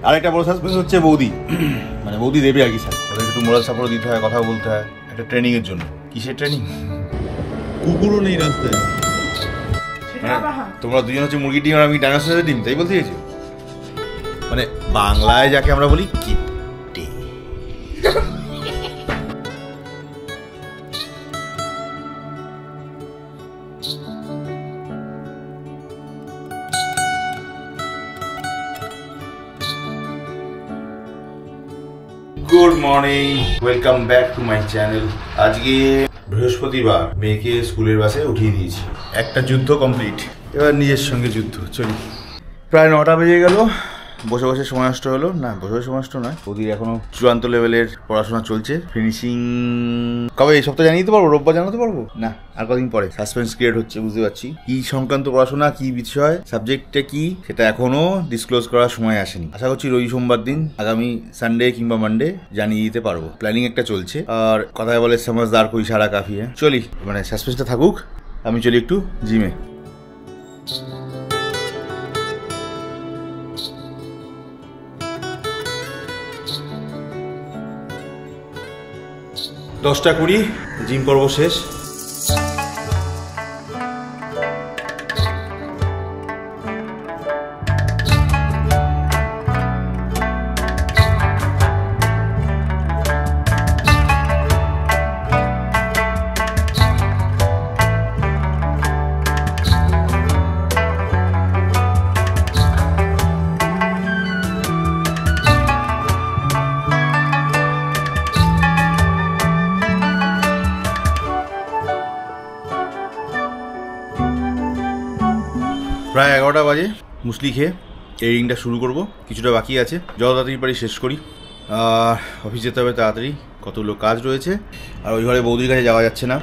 আরেকটা বড় সাসপেন্স হচ্ছে বৌদি মানে বৌদি দেবে আর কি স্যার ওদের একটু মোরাল সাপোর্ট দিতে হয়, কথা বলতে হয় একটা ট্রেনিং এর জন্য। কিসের ট্রেনিং? কুকুরও নেই রাস্তায়। তোমরা দুজন হচ্ছে মুরগি ডিম আর আমি ডাইনোসরের ডিম, তাই বলতে চাইছো? মানে বাংলায় যাকে আমরা বলি কিট্টে। Good morning, welcome back to my channel. আজকে বৃহস্পতিবার, মেয়েকে স্কুলের বাসে উঠিয়ে দিয়েছি। একটা যুদ্ধ কমপ্লিট, এবার নিজের সঙ্গে যুদ্ধ। চলি। প্রায় 9টা বেজে গেল, বসে বসে সময় নষ্ট হলো। না, বসে বসে সময় নষ্ট নয়, ওদের এখনো চূড়ান্ত লেভেলের পড়াশোনা চলছে। ফিনিশিং কবে এই সপ্তাহে জানিয়ে দিতে পারবো? রোববার জানাতে পারবো না, আর কদিন পরে। সাসপেন্স ক্রিয়েট হচ্ছে, বুঝতে পারছি। কি সংক্রান্ত পড়াশোনা, কি বিষয়, সাবজেক্টটা কি, সেটা এখনো ডিসক্লোজ করার সময় আসেনি। আশা করছি রবি সোমবার দিন, আগামী সানডে কিংবা মানডে জানিয়ে দিতে পারবো। প্ল্যানিং একটা চলছে। আর কথায় বলে সমঝদার কই সারা কাফি। চলি, মানে সাসপেন্সটা থাকুক, আমি চলি একটু জিমে। দশটা 20 জিম পর্ব শেষ। প্রায় 11টা বাজে। মুসলি খেয়ে এডিটিংটা শুরু করব, কিছুটা বাকি আছে, যত তাড়াতাড়ি পারি শেষ করি। অফিস যেতে হবে তাড়াতাড়ি, কতগুলো কাজ রয়েছে। আর ওই ঘরে বৌদির কাছে যাওয়া যাচ্ছে না,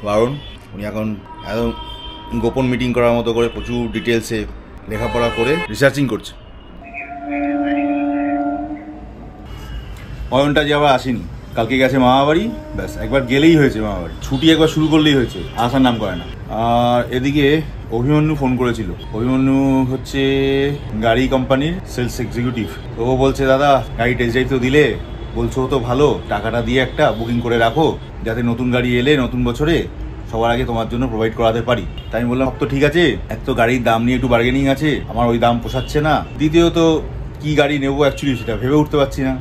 কারণ উনি এখন একদম গোপন মিটিং করার মতো করে প্রচুর ডিটেলসে লেখাপড়া করে রিসার্চিং করছে। অয়নটা যে আবার আসেনি, কালকে গেছে মামাবাড়ি, ব্যাস একবার গেলেই হয়েছে মামাবাড়ি। ছুটি একবার শুরু করলেই হয়েছে, আসার নাম করে না। আর এদিকে অভিমন্যু ফোন করেছিল। অভিমন্যু হচ্ছে গাড়ি কোম্পানির সেলস এক্সিকিউটিভ। তো ও বলছে, দাদা গাড়ি টেস্ট ড্রাইভ তো দিলে, বলছো তো ভালো, টাকাটা দিয়ে একটা বুকিং করে রাখো, যাতে নতুন গাড়ি এলে নতুন বছরে সবার আগে তোমার জন্য প্রোভাইড করাতে পারি। তাই আমি বললাম, তো ঠিক আছে, এক তো গাড়ির দাম নিয়ে একটু বার্গেনিং আছে, আমার ওই দাম পোষাচ্ছে না। দ্বিতীয়ত কি গাড়ি নেবো অ্যাকচুয়ালি সেটা ভেবে উঠতে পারছি না।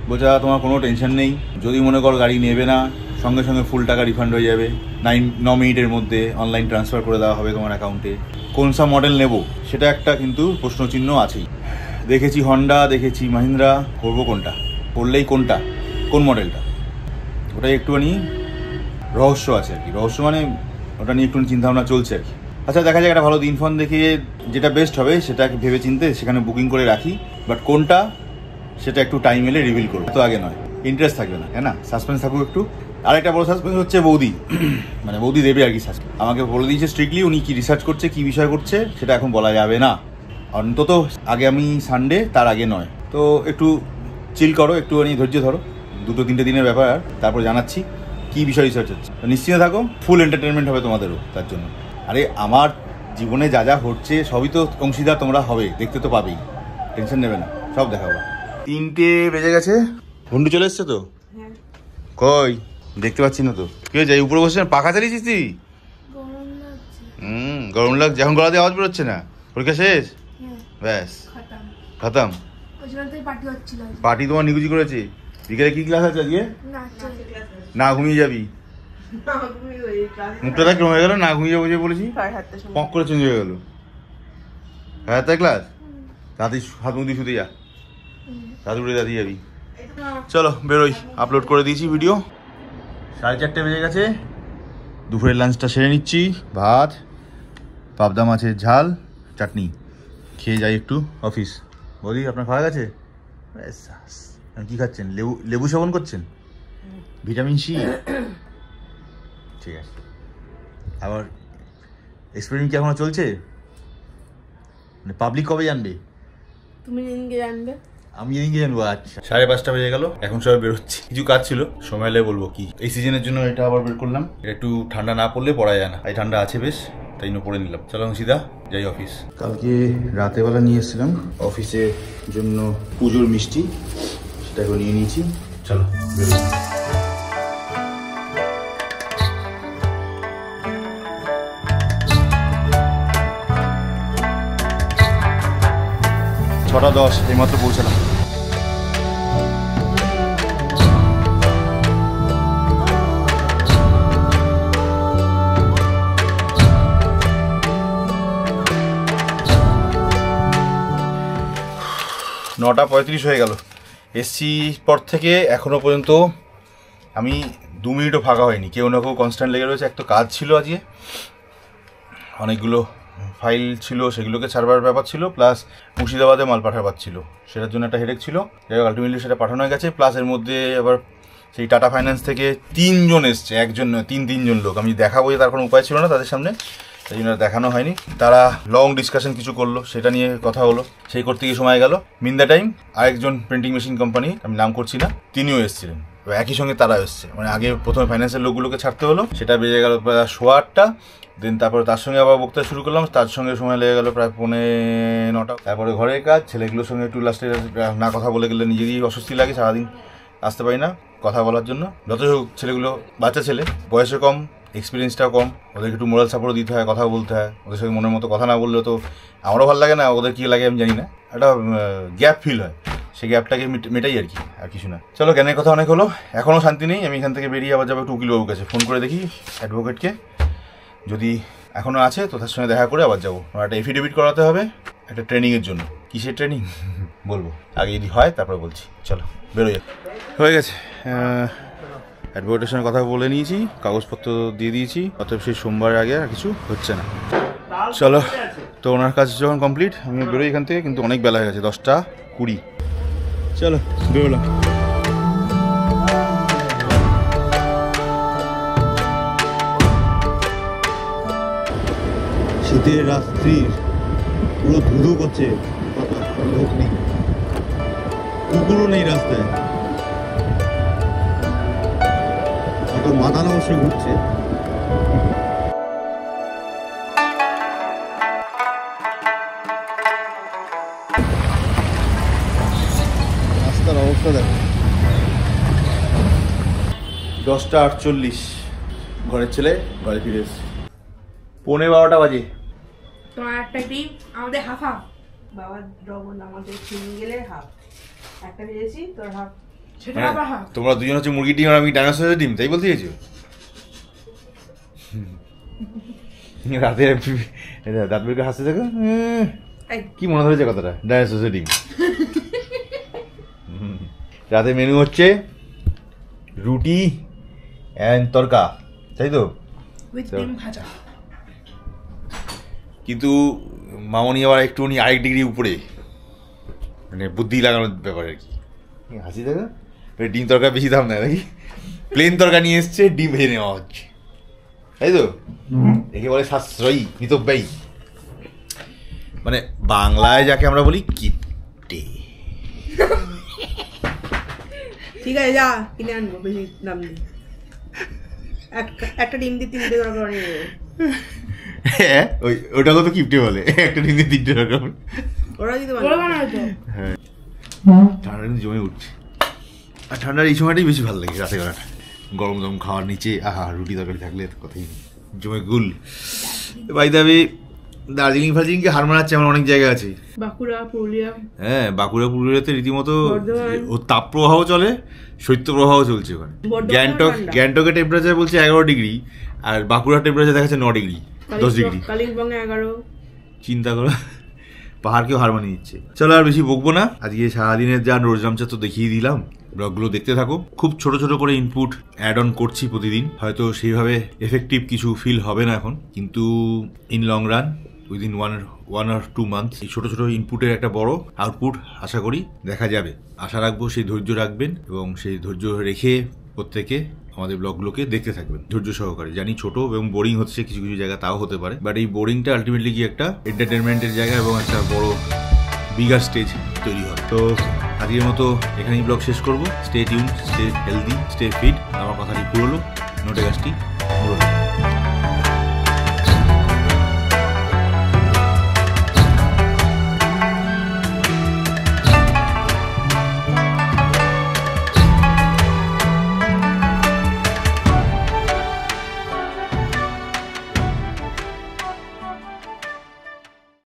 বলছে, তোমার কোনো টেনশন নেই, যদি মনে করো গাড়ি নেবে না, সঙ্গে সঙ্গে ফুল টাকা রিফান্ড হয়ে যাবে। 9 মিনিটের মধ্যে অনলাইন ট্রান্সফার করে দেওয়া হবে তোমার অ্যাকাউন্টে। কোন সা মডেল নেব সেটা একটা কিন্তু প্রশ্নচিহ্ন আছেই। দেখেছি হন্ডা, দেখেছি মাহিন্দ্রা, করবো কোনটা, করলেই কোনটা, কোন মডেলটা, ওটাই একটুখানি রহস্য আছে আর কি। রহস্য মানে ওটা নিয়ে একটু চিন্তাভাবনা চলছে আর কি। আচ্ছা, দেখা যাক, একটা ভালো দিন ফোন দেখে যেটা বেস্ট হবে সেটা ভেবে চিনতে সেখানে বুকিং করে রাখি। বাট কোনটা সেটা একটু টাইম এলে রিভিল করবো, তো আগে নয়, ইন্টারেস্ট থাকবে না, হ্যাঁ না, সাসপেন্স থাকুক একটু। আরেকটা বড় সাসপেন্স হচ্ছে বৌদি মানে বৌদি দেবে আর কি সাসপেন্স। আমাকে বলে দিয়েছে স্ট্রিক্টলি উনি কি রিসার্চ করছে, কি বিষয় করছে সেটা এখন বলা যাবে না, অন্তত আগামী সানডে, তার আগে নয়। তো একটু চিল করো, একটুখানি ধৈর্য ধরো, 2-3 দিনের ব্যাপার, তারপর জানাচ্ছি কি বিষয় রিসার্চ হচ্ছে। নিশ্চিন্ত থাকো, ফুল এন্টারটেনমেন্ট হবে তোমাদেরও তার জন্য। আরে আমার জীবনে যা যা হচ্ছে সবই তো অংশীদার তোমরা হবে, দেখতে তো পাবেই, টেনশন নেবে না, সব দেখাবো। 3টে বেজে গেছে, ভন্ডু চলে এসছে তো? কই দেখতে পাচ্ছি না তো। কে যাই উপরে বসে পাখা চালিয়েছিস তুই? গরম লাগছে, এখন গলা দিয়ে আওয়াজ বেরোচ্ছে না? পরীক্ষা শেষ, ব্যাস খতম। পার্টি তোমার নিকুচি করেছে। বিকেলে কি ক্লাস আছে আজকে? না ঘুমিয়ে যাবি, মুখটা দেখ হয়ে গেল, না ঘুমিয়ে যাবো যে বলেছি, পক করে চেঞ্জ হয়ে গেল। হ্যাঁ তাই ক্লাস, রাতে হাত মুখ দিয়ে শুতে যা, রাতে উঠে দাঁড়িয়ে যাবি। চলো বেরোই, আপলোড করে দিয়েছি ভিডিও। 4:30 বেজে গেছে, দুপুরের লাঞ্চটা সেরে নিচ্ছি। ভাত, পাবদা মাছের ঝাল, চাটনি খেয়ে যাই একটু অফিস। বলি আপনার খাওয়া গেছে? কি খাচ্ছেন? লেবু সেবন করছেন? ভিটামিন সি, ঠিক আছে। আবার এক্সপেরিমেন্ট কি এখনো চলছে? মানে পাবলিক কবে জানবে? তুমি যেদিনকে জানবে। আমি যেদিনকে জানবো। আচ্ছা, 5:30 বেজে গেল, এখন সবাই বেরোচ্ছি। কিছু কাজ ছিল, সময় হলে বলবো কি। এই সিজনের জন্য এটা আবার বের করলাম। এটা একটু ঠান্ডা না পড়লে পড়া যায় না, এই ঠান্ডা আছে বেশ। তাই জন্য পরে নিলাম। চলো সিধা যাই অফিস। কালকে রাতেবেলা নিয়ে এসেছিলাম অফিসের জন্য পুজোর মিষ্টি, সেটাকে নিয়ে নিয়েছি। চলো বেরোই। 6:10 এইমাত্র পৌঁছালাম। নটা 35 হয়ে গেল। এসছি পর থেকে এখনো পর্যন্ত আমি 2 মিনিটও ফাঁকা হয়নি, কেউ না কেউ কনস্ট্যান্ট লেগে রয়েছে। এক তো কাজ ছিল আজকে, অনেকগুলো ফাইল ছিল সেগুলোকে ছাড়বার ব্যাপার ছিল, প্লাস মুর্শিদাবাদে মাল পাঠাবার ছিল, সেটার জন্য একটা হেডেক ছিল। যাই হোক আলটিমেটলি সেটা পাঠানো হয়ে গেছে। প্লাস এর মধ্যে আবার সেই টাটা ফাইন্যান্স থেকে 3 জন এসছে, একজন নয় 3 লোক। আমি দেখাবো যে তার কোনো উপায় ছিল না তাদের সামনে, সেই জন্য দেখানো হয়নি। তারা লং ডিসকাশন কিছু করলো, সেটা নিয়ে কথা হলো, সেই করতে গিয়ে সময় গেল। মিন দ্য টাইম আরেকজন প্রিন্টিং মেশিন কোম্পানি, আমি নাম করছি না, তিনিও এসেছিলেন, একই সঙ্গে তারা এসছে। মানে আগে প্রথমে ফাইন্যান্সের লোকগুলোকে ছাড়তে হলো, সেটা বেজে গেল প্রায় 8:15। দেন তারপরে তার সঙ্গে আবার বক্তা শুরু করলাম, তার সঙ্গে সময় লেগে গেলো প্রায় 9:45। তারপরে ঘরের কাজ, ছেলেগুলোর সঙ্গে একটু লাস্টে না কথা বলে গেলে নিজেরই অস্বস্তি লাগে, সারাদিন আসতে পারি না কথা বলার জন্য। যত হোক ছেলেগুলো বাচ্চা ছেলে, বয়সে কম, এক্সপিরিয়েন্সটাও কম, ওদেরকে একটু মোরাল সাপোর্ট দিতে হয়, কথা বলতে হয়। ওদের সঙ্গে মনের মতো কথা না বললেও তো আমারও ভালো লাগে না, ওদের কী লাগে আমি জানি না, একটা গ্যাপ ফিল হয়, সেই গ্যাপটাকে মেটাই আর কি, আর কিছু না। চলো জ্ঞানের কথা অনেক হলো, এখনও শান্তি নেই। আমি এখান থেকে বেরিয়ে আবার যাবো একটু উকিলবাবুর কাছে, ফোন করে দেখি অ্যাডভোকেটকে, যদি এখনও আছে তো তার সঙ্গে দেখা করে আবার যাবো। আমার একটা এফিডেভিট করাতে হবে একটা ট্রেনিংয়ের জন্য। কিসের ট্রেনিং বলবো আগে, যদি হয় তারপরে বলছি। চলো বেরোয়। হয়ে গেছে, অ্যাডভোকেটের সঙ্গে কথা বলে নিয়েছি, কাগজপত্র দিয়ে দিয়েছি, অতএব সেই সোমবারের আগে আর কিছু হচ্ছে না। চলো, তো ওনার কাজ যখন কমপ্লিট আমি বেরোই এখান থেকে, কিন্তু অনেক বেলা হয়ে গেছে, 10:20। চলো বেরোলাম। শীতের রাত্রির পুরো ধুধু করছে, লোক নেই, কুকুরও নেই রাস্তায়, মাথানো অবশ্য ঘুরছে। রাস্তার অবস্থা দেখো। 10:48 ঘরের ছেলে ঘরে ফিরে এসছে, 11:15 বাজে। তোমার একটা ডিম, আমাদের হাফ হাফ। বাবা ডবল, আমাদের সিঙ্গেলের হাফ। একটা ভেজেছি, তোর হাফ। তোমরা দুজন হচ্ছে মুরগির ডিম আর আমি ডাইনোসরের ডিম, তাই বলতে চাইছো? রাতে দাঁত বের করে হাসতে থাকো, কি মনে ধরেছে কথাটা? ডাইনোসরের ডিম। রাতে মেনু হচ্ছে রুটি অ্যান্ড তরকা, তাই তো? কিন্তু মামনি আবার একটুখানি আরেক ডিগ্রি উপরে, মানে বুদ্ধি লাগানোর ব্যাপার আর কি। হাসি দেখো, ডিম তরকা বেশি দাম নেয় নাকি? প্লেন তরকা নিয়ে এসছে, ডিম ভেজে নেওয়া হচ্ছে, তাই তো? একে বলে সাশ্রয়ী, মিতব্যয়ী, মানে বাংলায় যাকে আমরা বলি কিপটে। ঠিক আছে, যা কিনে আনবো, বেশি দাম নেই। একটা ডিম দিয়ে 3টে তরকা বানিয়ে দেবো। হ্যাঁ, ওটাকে তো কিপটে বলে, একটা ডিম দিয়ে 3টে তরকা। ওরা দিতে পারে। হ্যাঁ, ঠান্ডা কিন্তু জমে উঠছে, আর ঠান্ডার এই সময়টাই বেশি ভালো লাগে, রাতে বেলাটা গরম গরম খাওয়ার নিচে, আহা রুটি তরকারি থাকলে কথাই নেই, জমে গুল। বাই দাবি দার্জিলিং ফার্জিলিংকে হার মানাচ্ছে আমার অনেক জায়গা আছে, বাঁকুড়া, পুরুলিয়া। হ্যাঁ, বাঁকুড়া পুরুলিয়াতে রীতিমতো ও তাপ প্রবাহ চলে, শৈত্য প্রবাহ চলছে ওখানে। গ্যাংটকের টেম্পারেচার বলছে 11 ডিগ্রি, আর বাঁকুড়ার টেম্পারেচার দেখাচ্ছে 9 ডিগ্রি, 10 ডিগ্রি। কালিম্পংয়ে 11। চিন্তা করো, পাহাড়কেও হার মানিয়ে দিচ্ছে। চলো আর বেশি বকবো না, আজকে সারাদিনের যা রোজগামচা তো দেখিয়ে দিলাম। ব্লগগুলো দেখতে থাকো, খুব ছোট ছোট করে ইনপুট অ্যাড অন করছি প্রতিদিন। হয়তো সেইভাবে এফেক্টিভ কিছু ফিল হবে না এখন, কিন্তু in long run within 1 or 2 months এই ছোট ছোট ইনপুটের একটা বড় আউটপুট আশা করি দেখা যাবে। আশা রাখবো সেই ধৈর্য রাখবেন, এবং সেই ধৈর্য রেখে প্রত্যেকে আমাদের ব্লগগুলোকে দেখতে থাকবেন ধৈর্য সহকারে। জানি ছোট এবং বোরিং হচ্ছে কিছু কিছু জায়গা, তাও হতে পারে, বাট এই বোরিংটা আলটিমেটলি কি একটা এন্টারটেনমেন্টের জায়গা এবং একটা বড় বিগার স্টেজ তৈরি হয়। তো আজকের মতো এখানেই ব্লগ শেষ করবো। Stay tune, stay healthy, stay fit. আমার কথাটি পুরোলো, নোটে গাছটি মুড়লো।